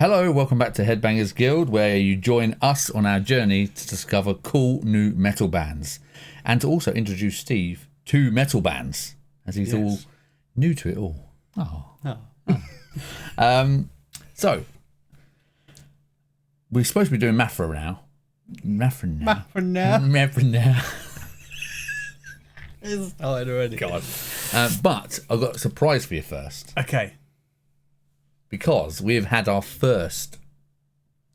Hello, welcome back to Headbangers Guild, where you join us on our journey to discover cool new metal bands and to also introduce Steve to metal bands, as he's all new to it all. So, we're supposed to be doing Mafra now. It's started already. God. But I've got a surprise for you first. Okay. Because we've had our first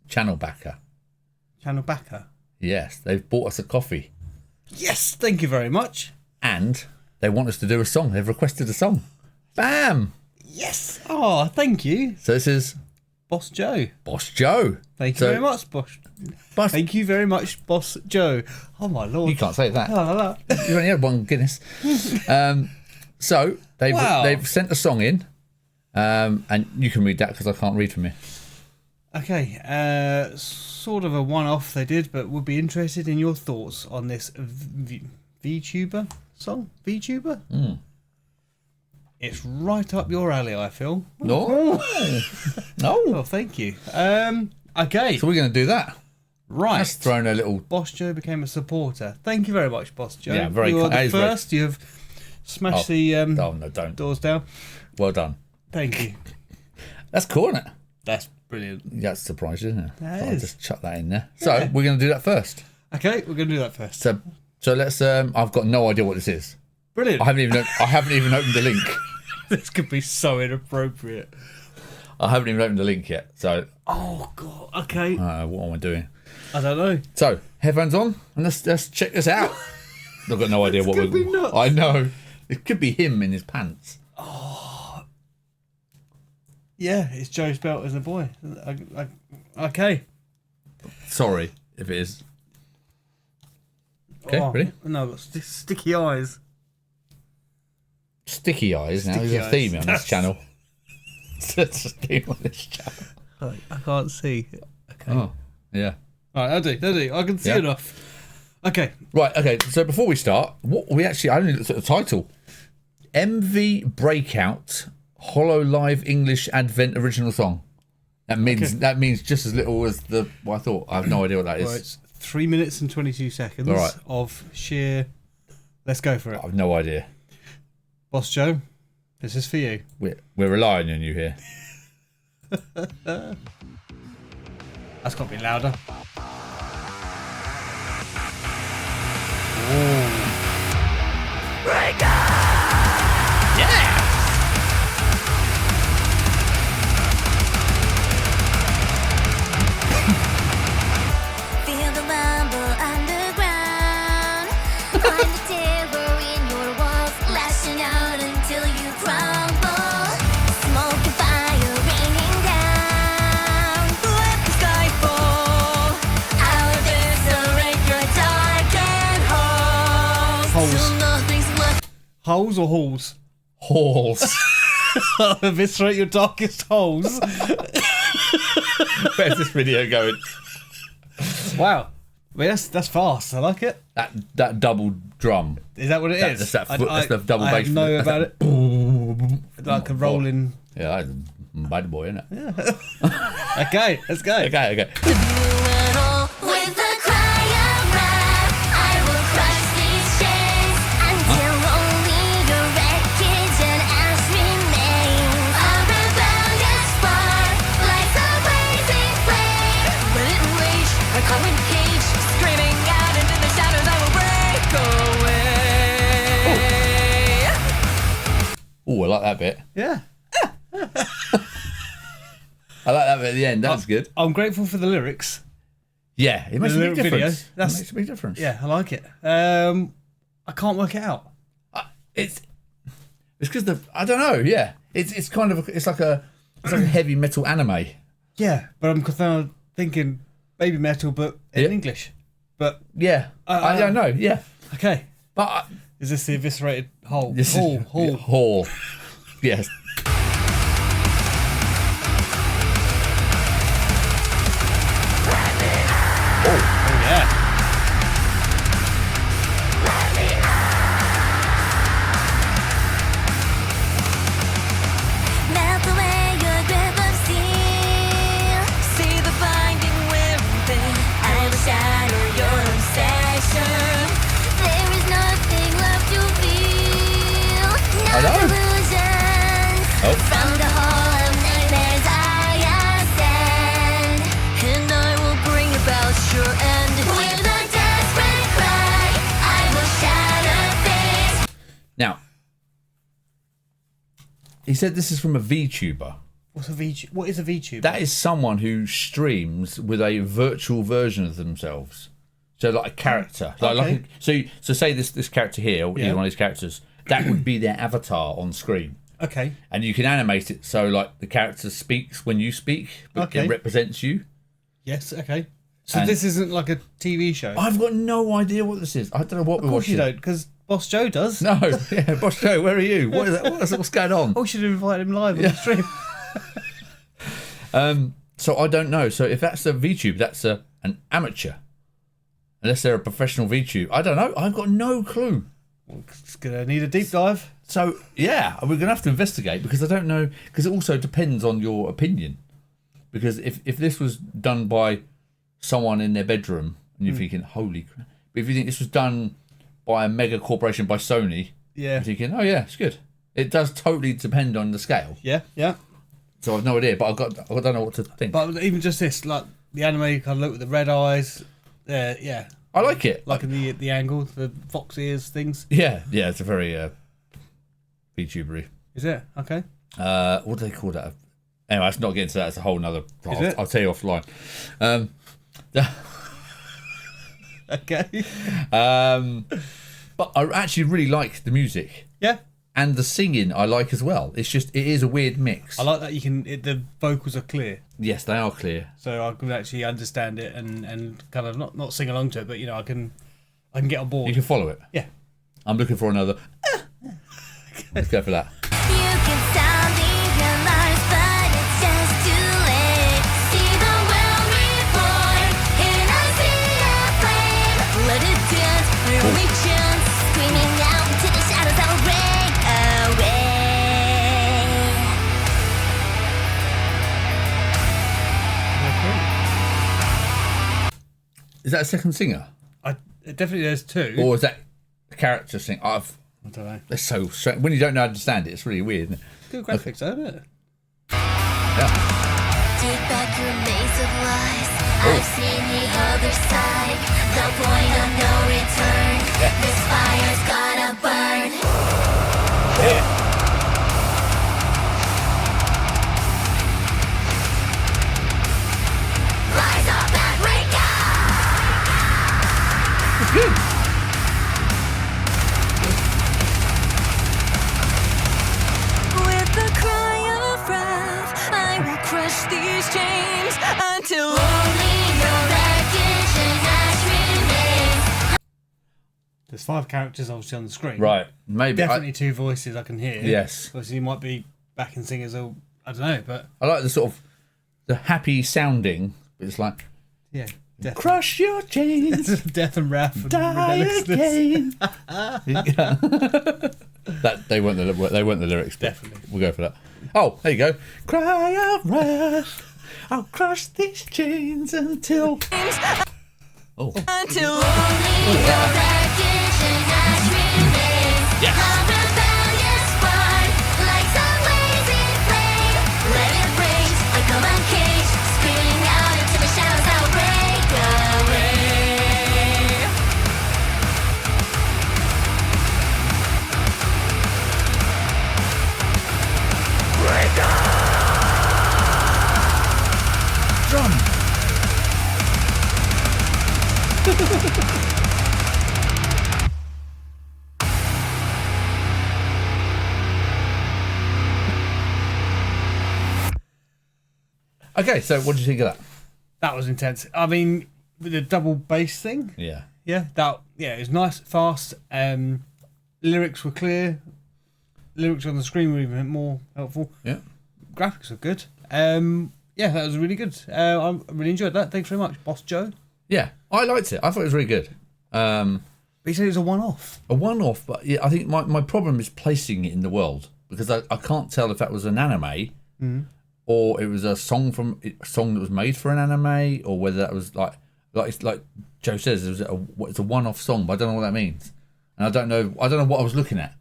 channel backer. Channel backer? Yes, they've bought us a coffee. Yes, thank you very much. And they want us to do a song. They've requested a song. Bam! Yes. Oh, thank you. So this is Boss Joe. Boss Joe. Thank you very much, Boss. Thank you very much, Boss Joe. Oh, my Lord. You can't say that. Oh, You've only had one Guinness. So they've sent a song in. And you can read that because I can't read from here. Okay, sort of a one-off they did, but would be interested in your thoughts on this VTuber song. VTuber? It's right up your alley, I feel. No. No. Oh, thank you. Okay. So we're going to do that. Right. That's thrown a little... Boss Joe became a supporter. Thank you very much, Boss Joe. Yeah, very You are the very... first. You have smashed the don't. doors down. Well done. Thank you. That's cool, isn't it? That's brilliant. Yeah, that's surprising, isn't it? That I'll is. just chuck that in there. So we're going to do that first. Okay, we're going to do that first. So let's... I've got no idea what this is. Brilliant. I haven't even opened the link. This could be so inappropriate. I haven't even opened the link yet. So... Oh, God. Okay. what am I doing? I don't know. So, headphones on, and let's check this out. I've got no idea what we're... Be nuts. I know. It could be him in his pants. Yeah, it's Joe's belt as a boy. Okay. Sorry if it is. Okay, ready? No, I've got sticky eyes. Sticky eyes now. There's a theme on this channel. There's a theme on this channel. I can't see. Okay. Oh, yeah. Right, I do. I can see enough. Okay. Right, okay. So before we start, I only looked at the title. MV Breakout Hololive English Advent original song. That means just as little as I thought. I have no idea what that is. Well, it's 3 minutes and 22 seconds of sheer... Let's go for it. I have no idea. Boss Joe, this is for you. We're relying on you here. That's got to be louder. Breakout! Yeah! Feel the rumble underground. Find the terror in your walls, lashing out until you crumble. Smoke and fire raining down. Let the sky fall. Our eviscerate your darkened halls. Holes. Till nothing's left. Holes or halls? Halls. Eviscerate your darkest holes. Where's this video going? Wow. I mean, that's fast. I like it. That double drum. Is that what it is? That's the double bass. I know about it. Like a rolling... Yeah, that's bad boy, isn't it? Yeah. Okay, let's go. Okay. With a cry of wrath, I will crush these chains until only your wreckage and ash remains. A rebellious spark lights a blazing flame. Let it rage, a common cage, screaming out into the shadows. I will break away. Oh, I like that bit. Yeah. I like that bit at the end. That's good. I'm grateful for the lyrics. Yeah, it makes a big lyric video. difference. It makes a big difference. Yeah, I like it. I can't work it out. It's because I don't know. Yeah, it's kind of it's like a heavy metal anime. Yeah, but I'm kind of thinking baby metal, but in English. But Yeah, I don't know. Yeah, okay. but Is this the eviscerated hole? this Hall. is Hall. Yes. Oh yeah. Melt away your grip of steel. He said this is from a VTuber. What is a VTuber? That is someone who streams with a virtual version of themselves. So like a character. So say this character here, or either one of these characters, that would be their avatar on screen. Okay. And you can animate it so like the character speaks when you speak, but it represents you. Yes, okay. So this isn't like a TV show? I've got no idea what this is. I don't know what we're watching. Of course you don't, because Boss Joe does. No, yeah, Boss Joe, where are you? What is that? What's going on? Oh, we should have invited him live on the stream. So I don't know. So if that's a VTube, that's an amateur. Unless they're a professional VTube. I don't know. I've got no clue. It's going to need a deep dive. So, yeah, we're going to have to investigate because I don't know. Because it also depends on your opinion. Because if this was done by someone in their bedroom and you're thinking, holy crap. But if you think this was done by a mega corporation, by Sony, you're thinking, oh, yeah, it's good. It does totally depend on the scale. Yeah, yeah. So I've no idea, but I don't know what to think. But even just this, like the anime kind of look with the red eyes, yeah. I like it. Like the angle, the fox ears things. Yeah, it's a very VTubery. Is it? Okay. What do they call that? Anyway, let's not get into that. It's a whole nother. I'll tell you offline. Okay. But I actually really like the music. Yeah. And the singing I like as well. It is a weird mix. I like that the vocals are clear. Yes, they are clear. So I can actually understand it and kind of not sing along to it, but I can get on board. You can follow it. Yeah. I'm looking for another. Let's go for that. You can sound the alarms, but it's just too late. See the world reborn in a sea of flame. Let it dance, our only chance. Screaming out into the shadows that will break away. Is that a second singer? Definitely there's two. Or is that a character sing? I don't know. It's so strange. When you don't understand it, it's really weird, isn't it? Good graphics, isn't it? Yeah. Take back your maze of lies. I've seen the other side. The point of no return. This fire's gotta burn. Rise up and break out. It's good. With a cry of wrath, I will crush these chains until only your wreckage and ash remains. There's 5 characters obviously on the screen. Right. Maybe. Definitely 2 voices I can hear. Yes. Obviously, you might be backing singers or I don't know, but I like the sort of the happy sounding. But it's like yeah, death, crush your chains, death and wrath, and die relentlessness. again. That they weren't the lyrics. Definitely. We'll go for that. Oh, there you go. Cry of wrath. I'll crush these chains until. Oh. Until only your wreckage and ash remains. Yes. A rebellious spark, like some blazing flame. Let it blaze, like a man cage, screaming out into the shadows that will break away. Drum. Okay, so what do you think of that? That was intense. I mean, with the double bass thing. Yeah. Yeah, it was nice, fast. Lyrics were clear. Lyrics on the screen were even more helpful. Yeah. Graphics were good. Yeah, that was really good. I really enjoyed that. Thanks very much, Boss Joe. Yeah, I liked it. I thought it was really good. But he said it was a one-off. A one-off, but yeah, I think my problem is placing it in the world because I can't tell if that was an anime or it was a song that was made for an anime, or whether that was like Joe says, it's a one-off song, but I don't know what that means, and I don't know what I was looking at.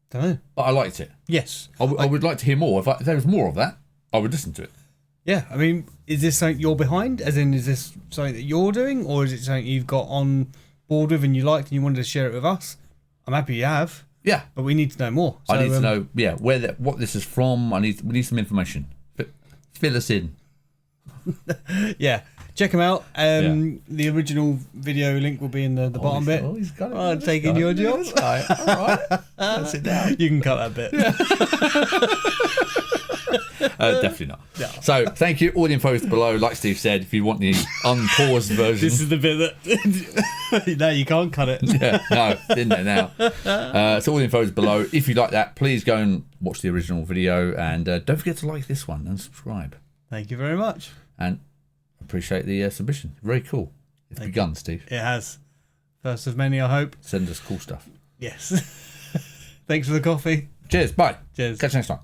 Don't know. But I liked it. Yes, I would like to hear more. If there was more of that, I would listen to it. Yeah, I mean, is this something you're behind? As in, is this something that you're doing, or is it something you've got on board with and you liked and you wanted to share it with us? I'm happy you have. Yeah. But we need to know more. I need to know, what this is from. We need some information. Fill us in. Yeah. Check them out. The original video link will be in the bottom bit. Oh, he's got it. I'm taking your job. All right. That's it now. You can cut that bit. Definitely not. No. So, thank you. All the info is below. Like Steve said, if you want the unpaused version. This is the bit that... No, you can't cut it. Yeah, no, it's in there now. So all the info is below. If you like that, please go and watch the original video. And don't forget to like this one and subscribe. Thank you very much. And appreciate the submission. Very cool. It's begun, Steve. It has. First of many, I hope. Send us cool stuff. Yes. Thanks for the coffee. Cheers. Bye. Cheers. Catch you next time.